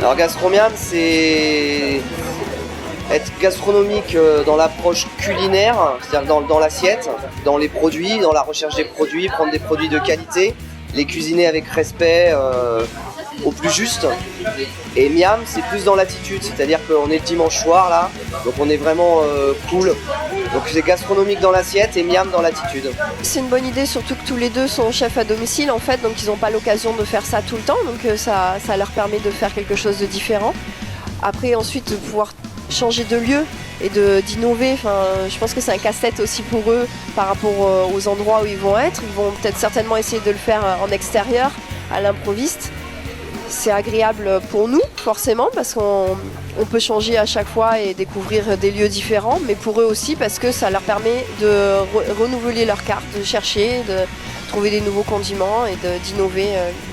Alors Gastromiam, c'est être gastronomique dans l'approche culinaire, c'est-à-dire dans l'assiette, dans les produits, dans la recherche des produits, prendre des produits de qualité, les cuisiner avec respect au plus juste. Et Miam, c'est plus dans l'attitude, c'est-à-dire qu'on est le dimanche soir là, donc on est vraiment cool. Donc c'est gastronomique dans l'assiette et Miam dans l'attitude. C'est une bonne idée, surtout que tous les deux sont chefs à domicile en fait, donc ils n'ont pas l'occasion de faire ça tout le temps, donc ça leur permet de faire quelque chose de différent. Après ensuite de pouvoir changer de lieu et d'innover, enfin, je pense que c'est un casse-tête aussi pour eux par rapport aux endroits où ils vont être. Ils vont peut-être certainement essayer de le faire en extérieur, à l'improviste. C'est agréable pour nous forcément parce qu'on peut changer à chaque fois et découvrir des lieux différents, mais pour eux aussi parce que ça leur permet de renouveler leur carte, de chercher, de trouver des nouveaux condiments et d'innover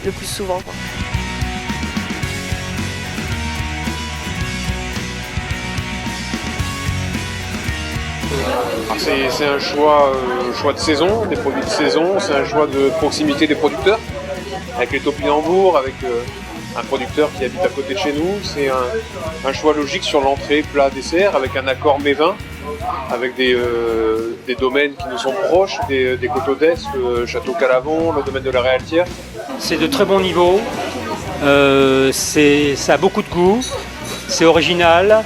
le plus souvent, quoi. C'est un choix de saison, des produits de saison, c'est un choix de proximité des producteurs, avec les topinambours, avec un producteur qui habite à côté de chez nous. C'est un choix logique sur l'entrée, plat, dessert, avec un accord mets-vin, avec des domaines qui nous sont proches, des Coteaux d'Est, le Château Calavon, le domaine de la Réaltière. C'est de très bon niveau, ça a beaucoup de goût, c'est original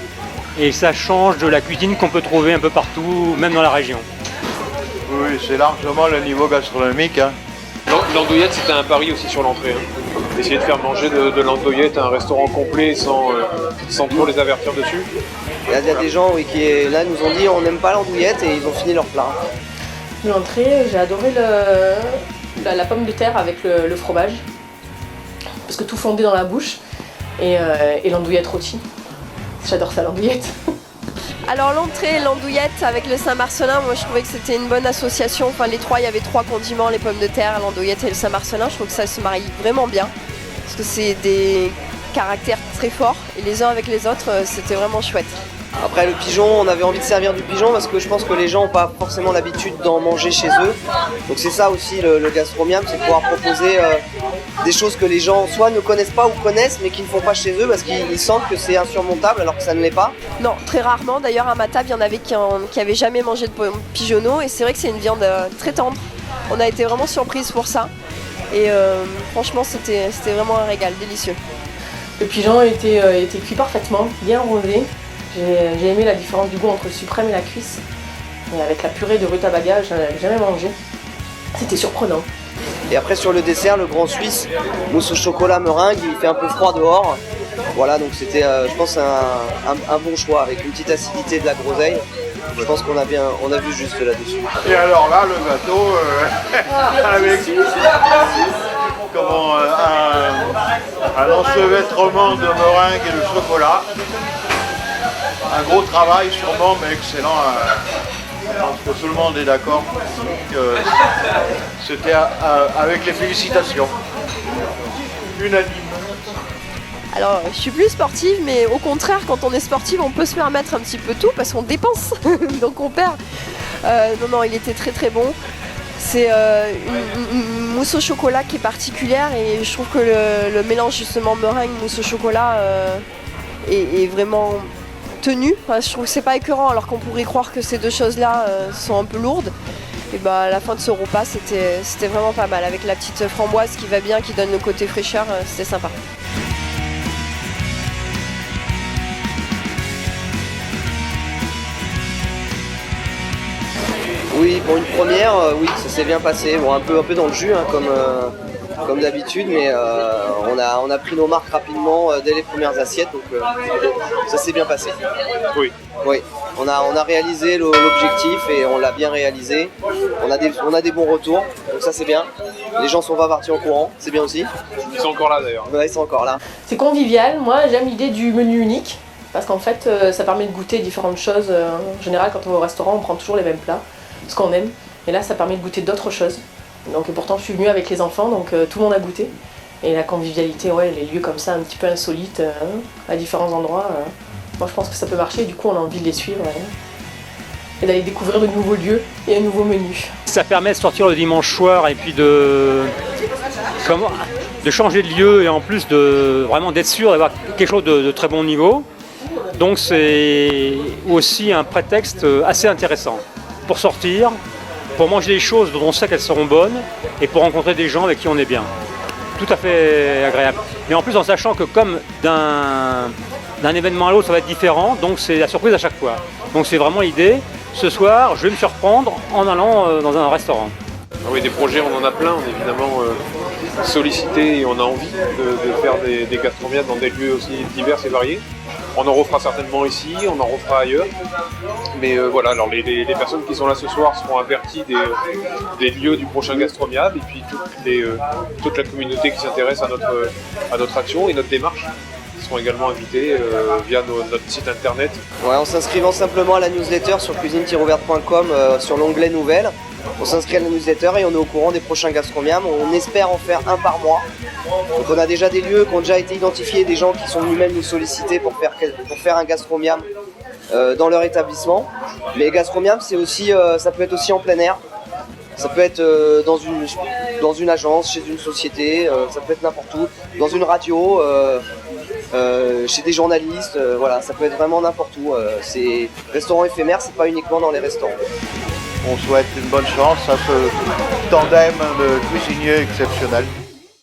et ça change de la cuisine qu'on peut trouver un peu partout, même dans la région. Oui, c'est largement le niveau gastronomique. L'andouillette, c'était un pari aussi sur l'entrée. Essayer de faire manger de l'andouillette à un restaurant complet sans trop les avertir dessus. Il y a des gens qui là nous ont dit on n'aime pas l'andouillette et ils ont fini leur plat. L'entrée, j'ai adoré la pomme de terre avec le fromage, parce que tout fondait dans la bouche, et l'andouillette rôtie. J'adore ça, l'andouillette. Alors l'entrée, l'andouillette avec le Saint-Marcelin, moi je trouvais que c'était une bonne association. Enfin les trois, il y avait trois condiments, les pommes de terre, l'andouillette et le Saint-Marcelin. Je trouve que ça se marie vraiment bien, parce que c'est des caractères très forts, et les uns avec les autres, c'était vraiment chouette. Après le pigeon, on avait envie de servir du pigeon parce que je pense que les gens n'ont pas forcément l'habitude d'en manger chez eux. Donc c'est ça aussi le gastromiam, c'est pouvoir proposer des choses que les gens soit ne connaissent pas ou connaissent mais qui ne font pas chez eux parce qu'ils sentent que c'est insurmontable alors que ça ne l'est pas. Non, très rarement. D'ailleurs à ma table, il y en avait qui n'avaient jamais mangé de pigeonneau, et c'est vrai que c'est une viande très tendre. On a été vraiment surprise pour ça. Et franchement, c'était vraiment un régal, délicieux. Le pigeon était cuit parfaitement, bien rosé. J'ai aimé la différence du goût entre le suprême et la cuisse. Et avec la purée de rutabaga, je n'en avais jamais mangé. C'était surprenant. Et après sur le dessert, le grand suisse, mousse au chocolat meringue, il fait un peu froid dehors. Voilà, donc c'était je pense un bon choix avec une petite acidité de la groseille. Je pense qu'on a vu juste là-dessus. Et alors là, le gâteau avec un enchevêtrement de meringue et de chocolat. Un gros travail sûrement, mais excellent. Je pense que tout le monde est d'accord. C'était avec les félicitations. Unanime. Alors, je suis plus sportive, mais au contraire, quand on est sportive, on peut se permettre un petit peu tout parce qu'on dépense, donc on perd. Non, il était très très bon. C'est une mousse au chocolat qui est particulière, et je trouve que le mélange justement meringue, mousse au chocolat est vraiment tenu. Enfin, je trouve que c'est pas écœurant, alors qu'on pourrait croire que ces deux choses-là sont un peu lourdes. Et bah, à la fin de ce repas, c'était vraiment pas mal, avec la petite framboise qui va bien, qui donne le côté fraîcheur, c'était sympa. Oui, pour une première, oui, ça s'est bien passé. Bon, un peu dans le jus, hein, comme d'habitude, mais on a pris nos marques rapidement dès les premières assiettes, donc ça s'est bien passé. Oui. Oui, on a réalisé l'objectif et on l'a bien réalisé. On a des bons retours, donc ça c'est bien. Les gens sont pas partis en courant, c'est bien aussi. Ils sont encore là d'ailleurs. Ouais, ils sont encore là. C'est convivial. Moi, j'aime l'idée du menu unique, parce qu'en fait, ça permet de goûter différentes choses. En général, quand on va au restaurant, on prend toujours les mêmes plats, ce qu'on aime. Et là, ça permet de goûter d'autres choses. Donc pourtant, je suis venue avec les enfants, donc tout le monde a goûté. Et la convivialité, ouais, les lieux comme ça, un petit peu insolites, à différents endroits, moi je pense que ça peut marcher. Du coup, on a envie de les suivre et d'aller découvrir de nouveaux lieux et un nouveau menu. Ça permet de sortir le dimanche soir et puis de... de changer de lieu et en plus de vraiment d'être sûr d'avoir quelque chose de très bon niveau. Donc c'est aussi un prétexte assez intéressant pour sortir, pour manger des choses dont on sait qu'elles seront bonnes et pour rencontrer des gens avec qui on est bien. Tout à fait agréable. Mais en plus en sachant que comme d'un événement à l'autre ça va être différent, donc c'est la surprise à chaque fois. Donc c'est vraiment l'idée, ce soir je vais me surprendre en allant dans un restaurant. Ah oui, des projets on en a plein, on est évidemment sollicité et on a envie de faire des gastronomiades dans des lieux aussi divers et variés. On en refera certainement ici, on en refera ailleurs. Mais voilà, alors les personnes qui sont là ce soir seront averties des lieux du prochain gastronomiade et puis toute la communauté qui s'intéresse à notre action et notre démarche seront également invités via notre site internet. Ouais, en s'inscrivant simplement à la newsletter sur cuisine-ouverte.com sur l'onglet nouvelles. On s'inscrit à la newsletter et on est au courant des prochains gastronomiades. On espère en faire un par mois. Donc on a déjà des lieux qui ont déjà été identifiés, des gens qui sont venus même nous solliciter pour faire un gastronomiade dans leur établissement. Mais gastronomiade, c'est aussi, ça peut être aussi en plein air. Ça peut être dans une agence, chez une société, ça peut être n'importe où, dans une radio, chez des journalistes, voilà, ça peut être vraiment n'importe où. C'est restaurant éphémère, c'est pas uniquement dans les restaurants. On souhaite une bonne chance à ce tandem de cuisiniers exceptionnels.